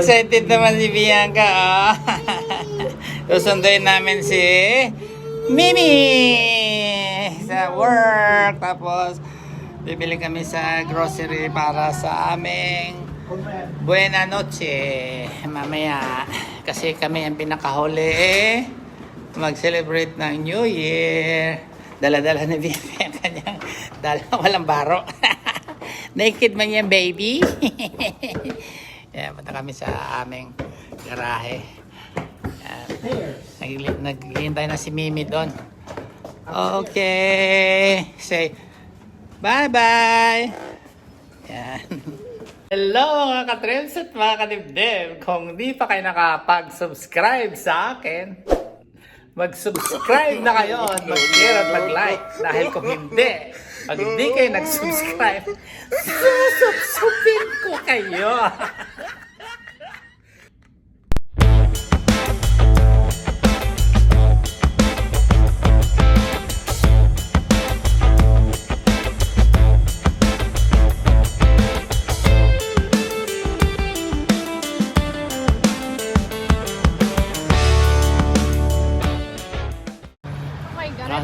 Excited naman si Bianca, oh. Susunduin namin si Mimi sa work. Tapos, bibili kami sa grocery para sa aming buena noche mamaya. Kasi kami ang pinakahuli mag-celebrate ng New Year. Dala-dala ni Bibi ang kanyang walang baro. Naked man yan, baby. Yeah, punta kami sa aming garahe. Naghihintay na si Mimi doon. Okay. Say bye-bye. Yan. Hello mga ka-trims at mga kadibdib. Kung di pa kayo nakapag-subscribe sa akin, mag-subscribe na kayo at mag-share at mag-like. Dahil kung hindi, pag hindi kayo nag-subscribe, susubsubin ko kayo.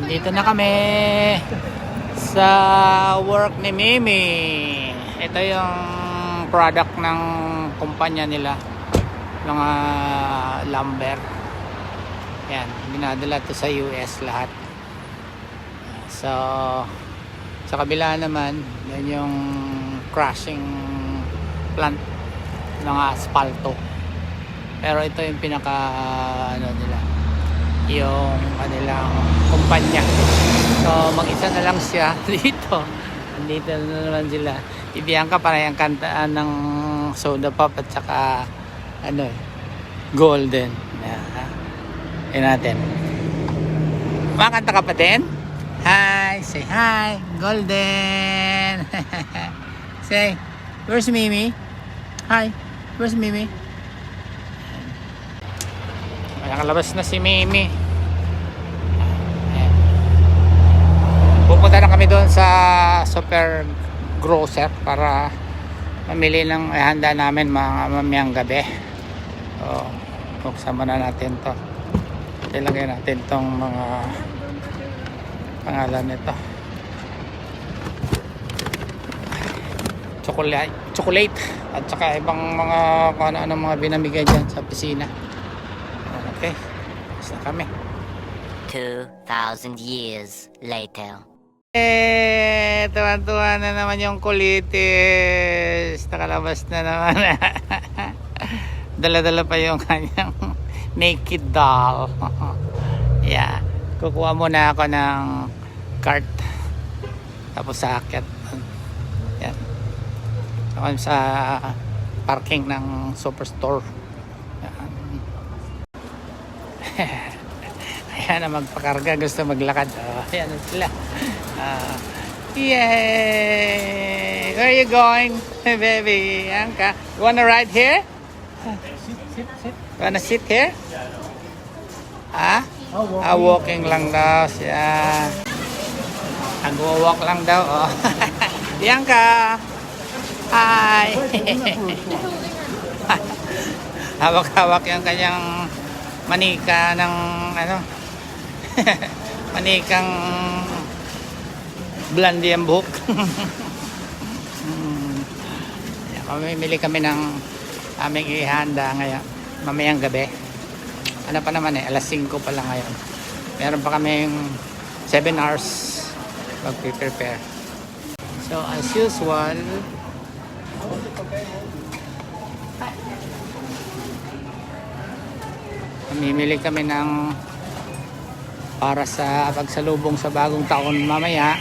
Dito na kami sa work ni Mimi. Ito yung product ng kumpanya nila, mga lumber. Yan, dinadala to sa US lahat. So sa kabila naman, yan yung crushing plant ng asfalto. Pero ito yung pinaka nila, yung kanilang kumpanya. So mag-isa na lang siya dito. Nandito na naman sila. Ibiangka para yung kantaan ng soda pop at saka golden. Yan natin. Makanta ka pa din? Hi! Say hi! Golden! Say, where's Mimi? Hi! Where's Mimi? Nakalabas na si Mimi. Pupunta na kami doon sa super grocer para mamili ng handa namin mamayang gabi. So, buksan muna natin to. Ilagay natin tong mga pangalan nito. Chocolate at saka ibang mga kung ano mga binamigay dyan sa opisina. Okay, basta kami. 2,000 years later. Tuwan-tuwa na naman yung kulitis. Nakalabas na naman. Dala-dala pa yung kanyang naked doll. Yeah, kukuha muna ako ng cart. Tapos sa akyat. Yan. Ako sa parking ng superstore. Ayan na magpakarga, gusto maglakad. Ayan na sila. Yay! Where are you going, baby? Anka, you wanna ride here? Sit. You wanna sit here? Ah? Walking lang daw siya. Nag-walk lang daw. Oh. Bianca! Hi! Hawak-hawak yung kanyang manika ng manikang blondie ang buhok. Mamimili kami ng aming ihanda ngayon mamayang gabi. Ano pa naman alas 5 pa lang ngayon. Meron pa kaming 7 hours mag-prepare. So as usual, mamimili kami ng para sa pagsalubong sa bagong taon mamaya,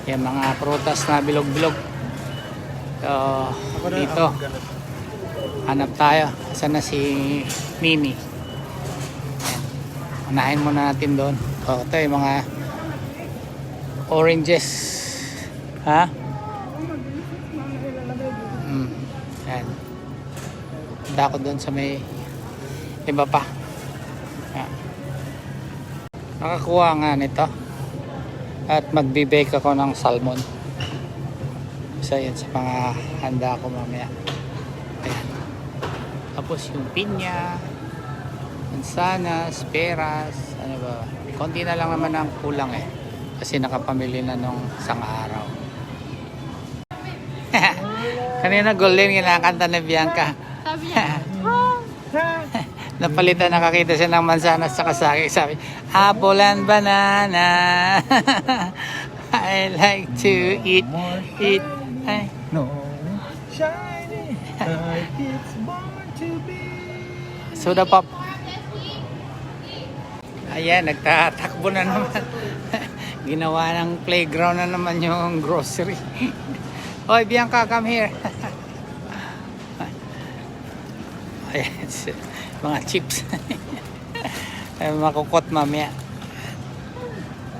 yung mga prutas na bilog-bilog. So dito hanap tayo. Saan na si Mimi? Ayan. Unahin muna natin doon. So ito yung mga oranges. Ha? Ayan. Handa ako doon sa may iba pa. Nakakuha nga nito at magbe-bake ako ng salmon. Isa yun sa mga handa ko mamaya. Ayan. Tapos yung pinya, mansanas, peras, ano ba. Konti na lang naman ang kulang eh. Kasi nakapamili na nung isang araw. Kanina golden kinakanta ni Bianca. Sabi niya, Napalitan, nakakita siya ng mansanas sa kasaki. Sabi, apple and banana. I like to eat. Ay. No, shiny like it's born to be. Soda pop. Ayan, nagtatakbo na naman. Ginawa ng playground na naman yung grocery. Hoy, Bianca, come here. Ayan, mga chips. Ay, makukot mamaya.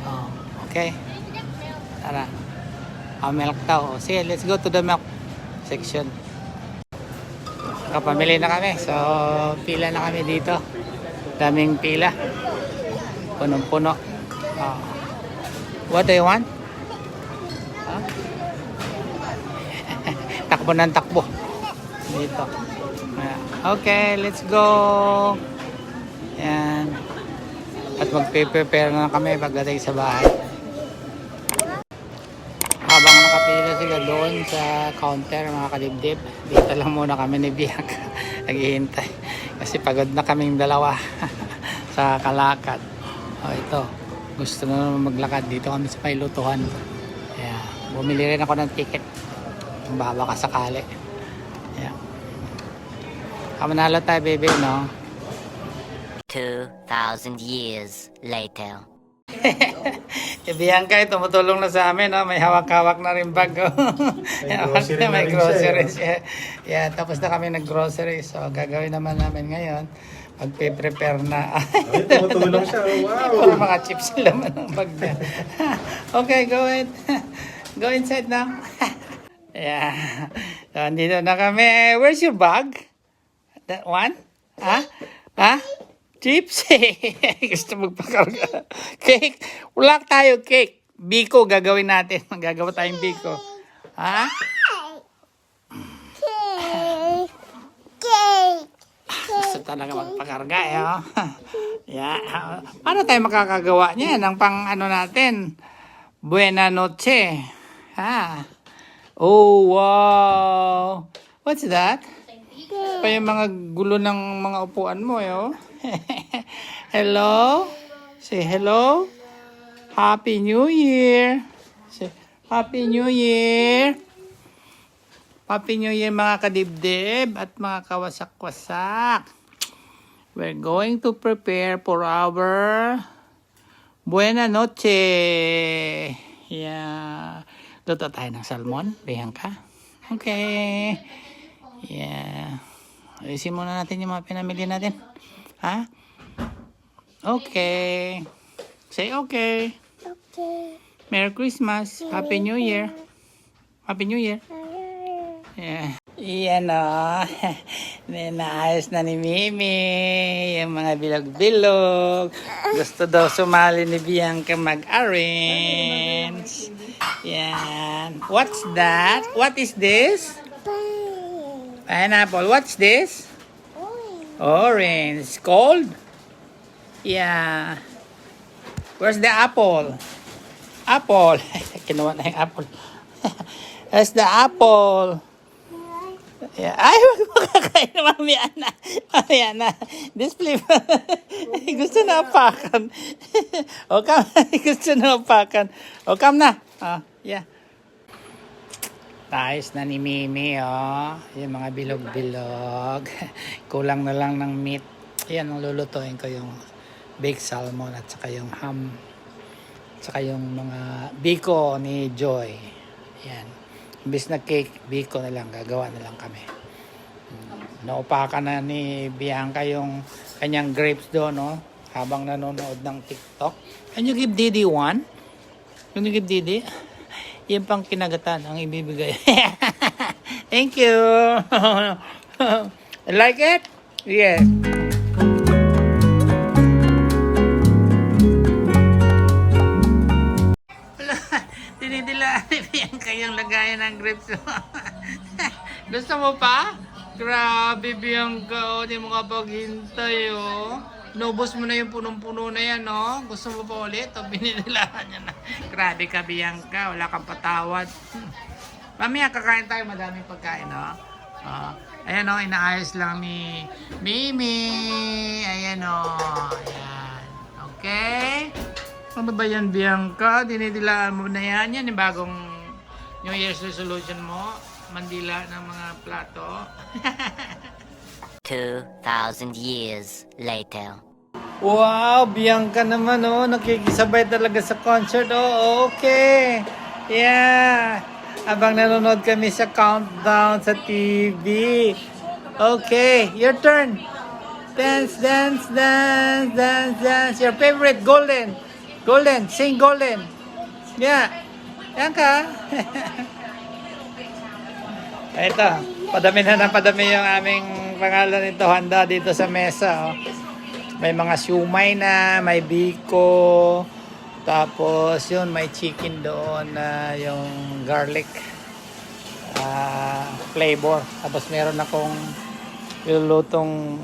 Oh, okay. Tara. Milk daw. Sige, let's go to the milk section. Kapamili na kami. So, pila na kami dito. Daming pila. Punong-puno. Oh. What do you want? Huh? Takbo ng takbo. Dito. Okay, let's go. Yan. At magpe-prepare na kami pagdating sa bahay. Habang nakapila sila doon sa counter, mga kadibdib, dito lang muna kami ni Bianca. Naghihintay. Kasi pagod na kaming dalawa sa kalakad. O ito, gusto na naman maglakad. Dito kami sa may lutuhan. Kaya, bumili rin ako ng ticket. Kung baka sakali. Ayan. Manalo tayo, baby, no? 2,000 years later. Bianca, tumutulong na sa amin, no? May hawak-hawak na rin bag. May groceries. Yeah, tapos na kami nag-grocery. So, gagawin naman namin ngayon. Magpe-prepare na. Ay, tumutulong siya. Wow! Para mga chips sila man ang bag niya. Okay, go ahead. Go inside now. Yeah. So, andito na kami. Where's your bag? That one? Ha? Ha? Chips? Gusto magpakarga. Cake? Wala tayo cake. Biko gagawin natin. Gagawa tayong biko. Ha? Gusto talaga magpakarga eh. Oh. Yeah. Paano tayo makakagawa niya ng pang ano natin? Buena noche. Ha? Oh, wow. What's that? Pa yung mga gulo ng mga upuan mo, yo. Hello? Say hello. Happy New Year. Say Happy New Year. Happy New Year, mga kadibdib at mga kawasak-wasak. We're going to prepare for our Buena Noche. Yeah. Luto tayo ng salmon, Bianca. Okay. Yeah. Ayusin muna natin yung mga pinamili natin. Ha? Okay. Say okay. okay. Merry Christmas. Happy New Year. Happy New Year. Yeah. Iyan o. Naayos na ni Mimi. Yung mga bilog-bilog. Gusto daw sumali ni Bianca mag-arrange. Yan. What's that? What is this? Pineapple. What's this? Orange. Cold? Yeah. Where's the apple? Apple. Kinuha na yung apple. Where's the apple? Yeah. Ay, wag mo kakain. Mamaya na. Mamaya na. This flavor. Gusto na apakan. O, come. Gusto na apakan. O, come na. Yeah. Ayos na ni Mimi, oh. Yung mga bilog-bilog. Kulang na lang ng meat. Yan, ang lulutuin ko yung baked salmon at saka yung ham. At saka yung mga biko ni Joy. Yan. Imbis na cake, biko na lang. Gagawa na lang kami. Naupakan na ni Bianca yung kanyang grapes doon, no? Habang nanonood ng TikTok. Can you give Didi one? Can you give Didi? Yan pang kinagatan ang ibibigay. Thank you. Like it? Yes. Dinidila ni Bianca yung lagayan ng grapes. Gusto mo pa? Grabe, Bianca, oh. Di mo kapaghintay, oh. Nubos mo na yung punong-puno na yan, oh. Gusto mo pa ulit? O, bininilaan niya na. Grabe ka, Bianca. Wala kang patawad. Mamaya, kakain tayo. Madaming pagkain, oh. Ayan, oh. Inaayos lang ni Mimi. Ayan, oh. Ayan. Okay? Ano ba yan, Bianca? Dinidilaan mo na yan. Yan yung bagong New Year's resolution mo. Mandila ng mga plato. 2,000 years later. Wow, Bianca naman, oh. Nakikisabay talaga sa concert. Oh, okay. Yeah. Habang nanonood kami sa countdown sa TV. Okay, your turn. Dance, dance, dance, dance, dance. Your favorite, Golden. Golden, sing Golden. Yeah. Bianca. Ito, padami na ng padami yung aming pangalan nito. Handa dito sa mesa. Oh. May mga siumay na, may biko. Tapos yun, may chicken doon na yung garlic flavor. Tapos meron akong ilulutong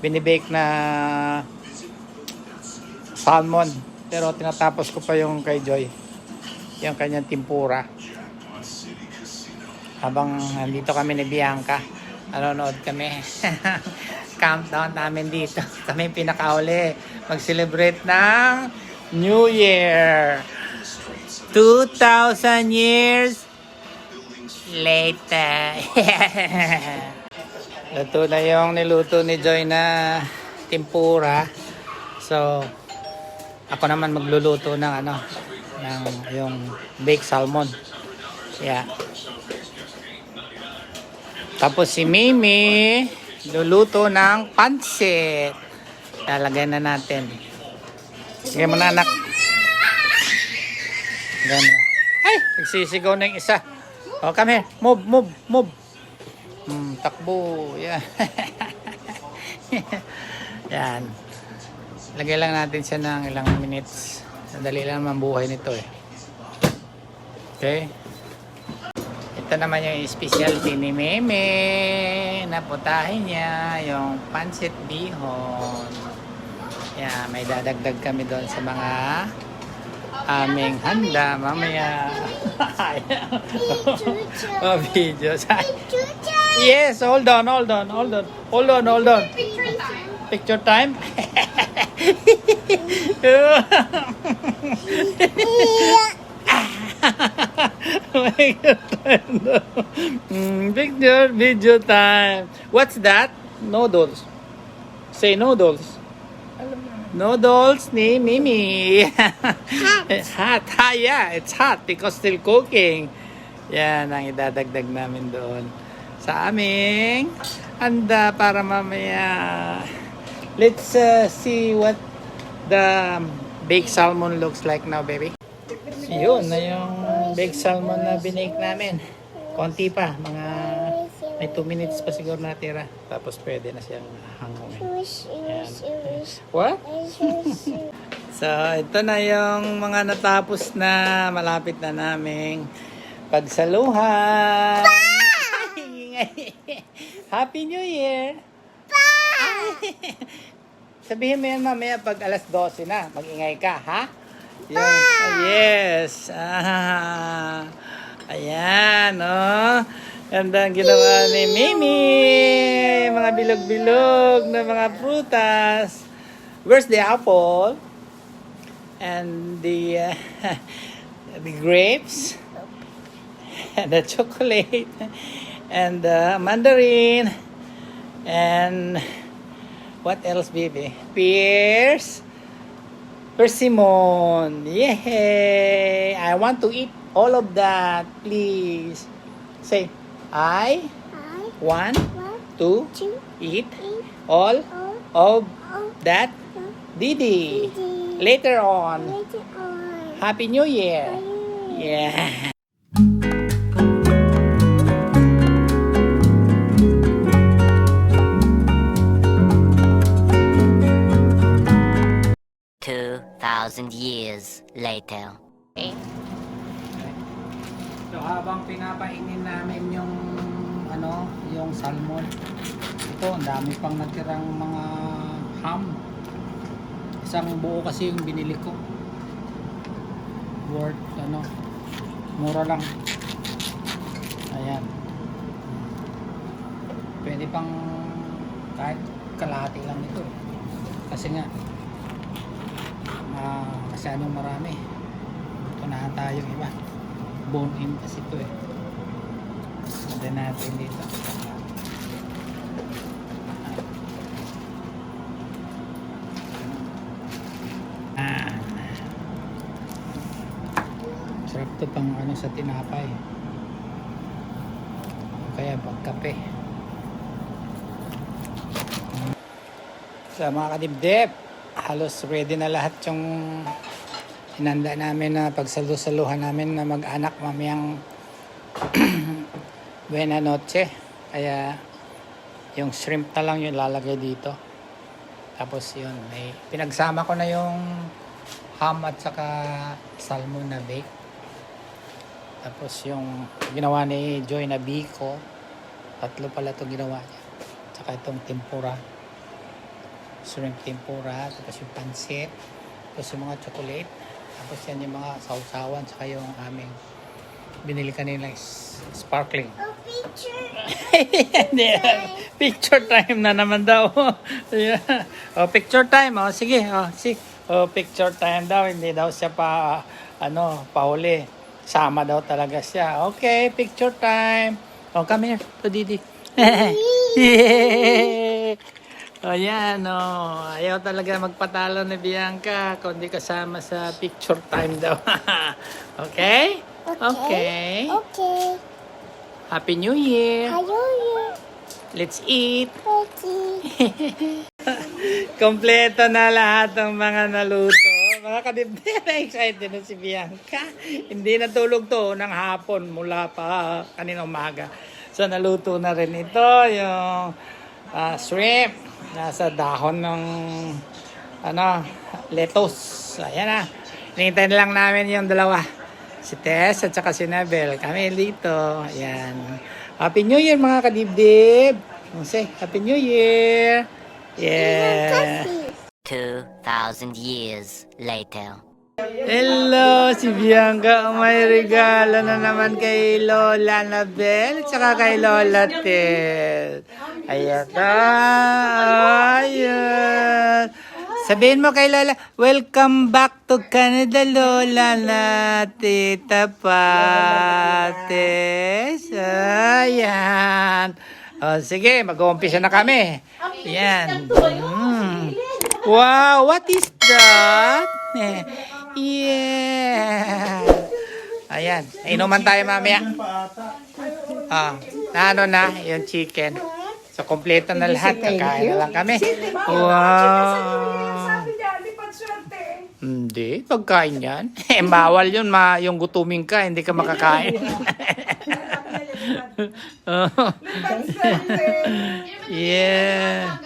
binibake na salmon. Pero tinatapos ko pa yung kay Joy. Yung kanyang tempura. Habang nandito kami ni Bianca, nanonood kami. Countdown namin dito. Kami pinakauli mag-celebrate ng New Year. 2,000 years later. Luto na yung niluto ni Joy na tempura. So, ako naman magluluto ng ng yung baked salmon. Yeah. Tapos si Mimi, luluto ng pansit. Lalagay na natin. Sige mo na, anak. Gano'n. Ay! Nagsisigaw na yung isa. Oh, come here. Move, move, move. Takbo. Yan. Yan. Lagay lang natin siya ng ilang minutes. Sandali lang naman buhay nito eh. Okay. Ito naman yung specialty ni Meme. Naputahin niya yung pancit bihon. Yeah, may dadagdag kami doon sa mga aming handa. Mamaya. Oh, video. Yes, hold on. Picture time. Picture video time. What's that? Noodles. Say noodles. Noodles ni Mimi. It's hot. Yeah, it's hot because still cooking. Yan ang idadagdag namin doon sa aming handa para mamaya. Let's see what the baked salmon looks like now, baby. Yun na yung baked salmon na binake namin. Konti pa, mga may 2 minutes pa siguro natira. Tapos pwede na siyang hanguin. Yan. What? So, ito na yung mga natapos na malapit na naming pagsaluhan. Happy New Year! Sabihin mo yan mamaya pag alas 12 na. Mag-ingay ka, ha? Yun. Yes. Ayan, oh. Ganda ang ginawa ni Mimi. Mga bilog-bilog na mga prutas. Where's the apple? And the grapes. And the chocolate. And the mandarin. And what else, baby? Pears. Persimmon. Yay! I want to eat all of that, please. Say, I want to eat all of that, Didi. Later on. Happy New Year. Yeah. Thousand years later. So habang pinapainin namin yung ano, yung salmon. Ito, ang dami pang natirang mga ham. Isang buo kasi yung binili ko. Worth, ano, mura lang. Ayan. Pwede pang kahit kalahati lang ito. Kasi nga, masyadong marami. Unahan tayo iba. Bone in kasi ito eh. Pwede natin dito. Sarap to pang ano sa tinapay. Kaya pagkape. Sa mga kadibdib, halos ready na lahat yung hinanda namin na pagsalusaluhan namin na mag-anak mamayang buena noche. Kaya yung shrimp na lang yung lalagay dito. Tapos yun, may pinagsama ko na yung ham at saka salmon na bake. Tapos yung ginawa ni Joy na biko, 3 pala ito ginawa niya. Tsaka itong tempura, shrimp tempura, tapos yung pansit, tapos yung mga chocolate, tapos yan yung mga sausawan, tsaka yung aming binili kanina sparkling. Oh, picture. Picture time na naman daw. Yeah. Oh, picture time. Oh, sige. Oh, sige. Oh, picture time daw. Hindi daw siya pahuli. Sama daw talaga siya. Okay, picture time. Oh, come here to Didi. Oh, yan. Oh. Ayaw talaga magpatalo ni Bianca kundi kasama sa picture time daw. Okay? Okay. Okay. Happy New Year. Hello, Let's eat. Betty. Kompleto na lahat ng mga naluto. Mga kadibdib, excited na si Bianca. Hindi natulog to ng hapon mula pa kanina umaga. So naluto na rin ito, yung shrimp. Nasa dahon ng lettuce. Ayan na. Hinihintay na lang namin yung dalawa. Si Tess at saka si Nabel. Kami dito. Ayan. Happy New Year mga kadibdib. Say, Happy New Year. Yeah. 2,000 years later. Hello, si Bianca. May regalo na naman kay Lola Nabel at saka kay Lola Ted. Ayan na. Ayan. Sabihin mo kay Lola, welcome back to Canada, Lola na Tita Pates. Ayan. O, sige, mag-uumpisa na kami. Ayan. Wow, what is that? Yeah. Ayan. Inuman tayo mamaya. Ano na, yung chicken. So, kompleto na lahat. Kakain na lang kami. Wow. Hindi, pagkain yan. Bawal yun, yung gutuming ka, hindi ka makakain. Yeah.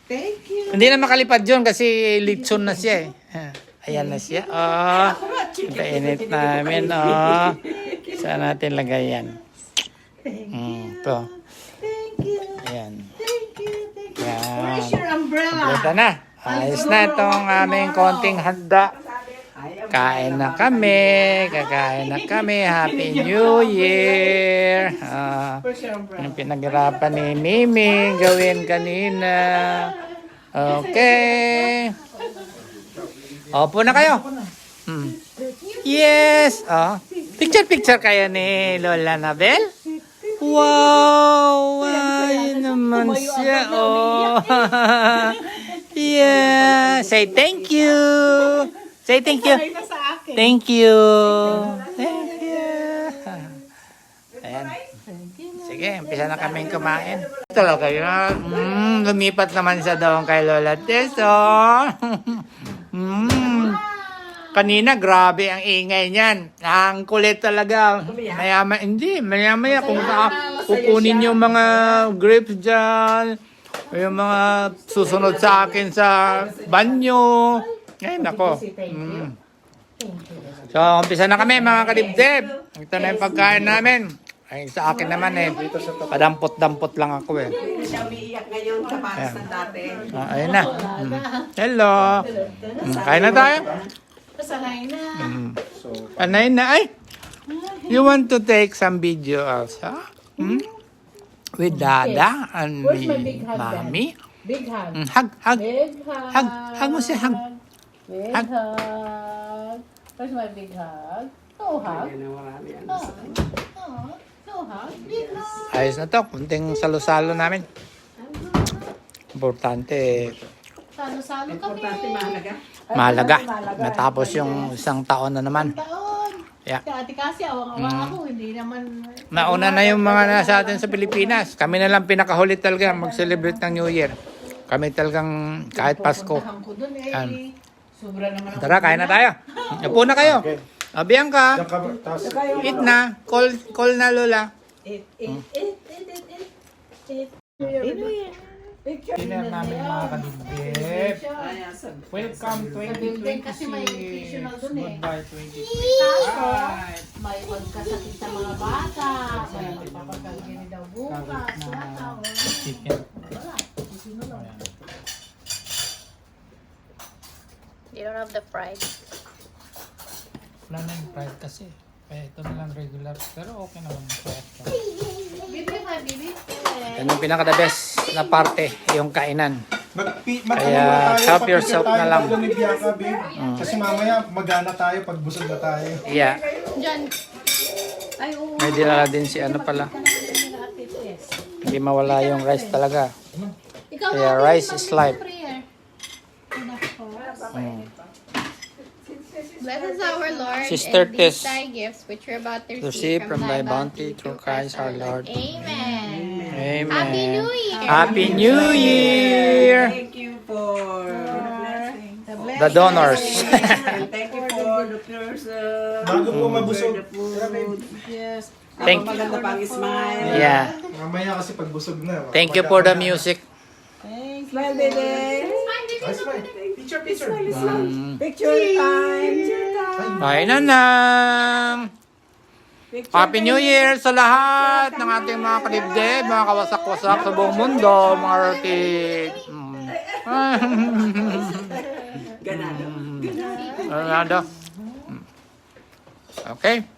Thank you. Hindi na makalipad yun kasi litson na siya eh. Ayan na siya. Painit namin. Saan natin lagay yan? Ito. Thank you. Ayan. Thank you. Thank you. Yan. Where's your umbrella? Kompleto na. Ayos na itong aming konting handa. Kain na kami. Kakain na kami. Happy New Year. Where's your umbrella? Yung pinaghirapan ni Mimi gawin kanina. Okay. Opo na kayo. Yes. Picture kayo ni Lola Nabel. Wow. Ay naman siya. Yeah. Say thank you. Say thank you. Thank you. Thank you. Ayan. Sige, umpisa na kaming kumain. Talaga yun. Lumipat naman siya doon kay Lola Tess. Kanina, grabe ang ingay niyan. Ang kulit talaga. Maya-maya kung kukunin yung mga grapes dyan, yung mga susunod sa akin sa banyo. Ay, nako. So, umpisa na kami mga kadibdib. Ito na yung pagkain namin. Ay, sa akin naman eh, padampot-dampot lang ako eh. Hindi siya umiiyak ngayon kaparas ng dati. Ayun na. Hello. Kain na tayo. Pasanay na. Anay na. Ay, you want to take some video also? With Dada and Where's my big hug then? Mommy? Big hug. Hug. Big hug. Hug mo siya, hug. Big Hug. hug. Where's my big hug? No hug. No hug. Big hug. Ayos na to. Kunting salo-salo namin. Importante. Salo-salo kami. Importante mahalaga. Mahalaga. Natapos yung isang taon na naman. Taon. Yeah. Ate kasi awang-awa ako. Hindi naman. Nauna na yung mga nasa atin sa Pilipinas. Kami na lang pinakahuli talaga mag-celebrate ng New Year. Kami talagang kahit Pasko. Pupuntahan ko dun eh. Yan. Sobra naman ako. Tara, kain na tayo. Upo na kayo. Bianca, Diyan ka, tapos, eat na. Call na Lola. Dinner namin mga kadibdib. Welcome Building kasi may nutritional dun eh. Goodbye 2025. May magkasakit sa mga bata. May magpapagkagini daw bukas. Wala. Chicken. Wala. Sino lang. You don't have the fried. Wala na yung fried kasi. Kaya ito na lang regular. Pero okay naman yung fried. Bibi, my baby. Yan yung pinaka-the best na parte, yung kainan. Kaya, help yourself na lang. Ni Bianca, babe. Kasi mamaya magana tayo pag busog na tayo. Yeah. Diyan. Ay, oo. May dinala din si ano pala. Hindi mawala yung rice talaga. Ikaw Kaya ate, rice is life. prayer. Bless us our Lord Sister and these Tess. thy gifts which we're about to Receive from thy bounty through Christ our Lord. Amen. Amen. Happy New Year. Happy New Year! Thank you for the blessing. The donors. And thank you for the person. Bago po mabusog. The food. Yes. Thank you. Maganda pang smile. Yeah. Mamaya kasi pag busog na. Thank you for the music. Smile, baby. Nice, fine. Picture, picture. Picture time. Picture time. Bye na lang. Happy New Year sa lahat ng ating mga kadibdib, mga kawasak-wasak sa buong mundo, mga rotid. Ganado. Ganado. Okay.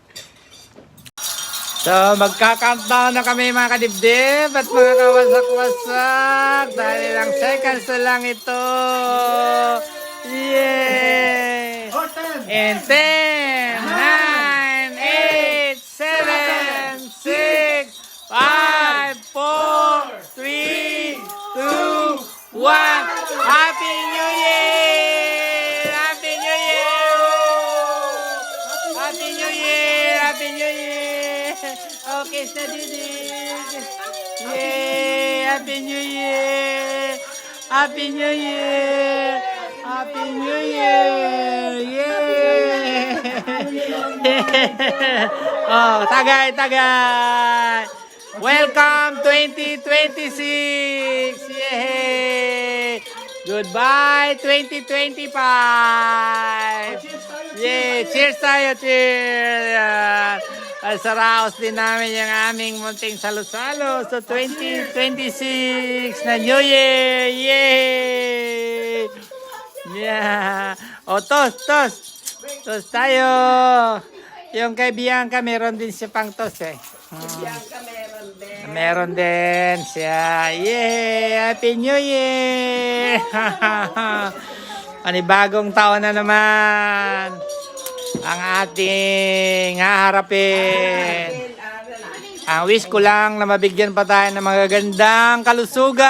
So, magka-countdown na kami mga kadibdib at mga kawasak-wasak. Dahil ilang seconds na lang ito. Yay! In 10, 9, 8, 7, 6, 5, 4, 3, 2, 1. Happy New Year! Happy New Year! Happy New Year! Happy New Year! Okay, sa didig! Yay! Happy New Year! Happy New Year! Happy New Year! Yay! Oh, tagay! Welcome 2026! Yay! Goodbye 2025! Yay! Cheers tayo! Cheers! Sa raos din namin yung aming munting salo-salo sa 2026 na New Year! Yay! Yeah! O, toast! Toast tayo! Yung kay Bianca, meron din siya pang toast eh. Meron din siya. Yay! Happy New Year! Panibagong taon na naman ang ating haharapin. Ang wish ko lang na mabigyan pa tayo ng magagandang kalusugan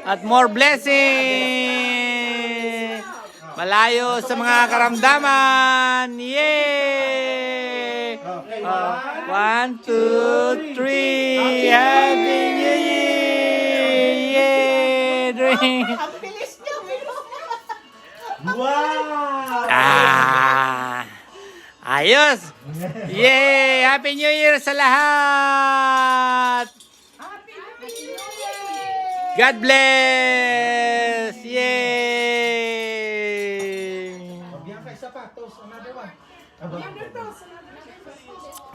at more blessing. Malayo sa mga karamdaman. Yay! 1, 2, 3. Happy New Year! Yay! Drink. Ayos! Yay! Happy New Year sa lahat! God bless! Yay! Bianca, isa pa. Toast, another one.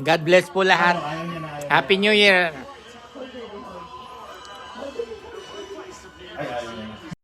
God bless po lahat. Ayaw niya na, ayaw niya. Happy New Year. Ay, ayaw niya na.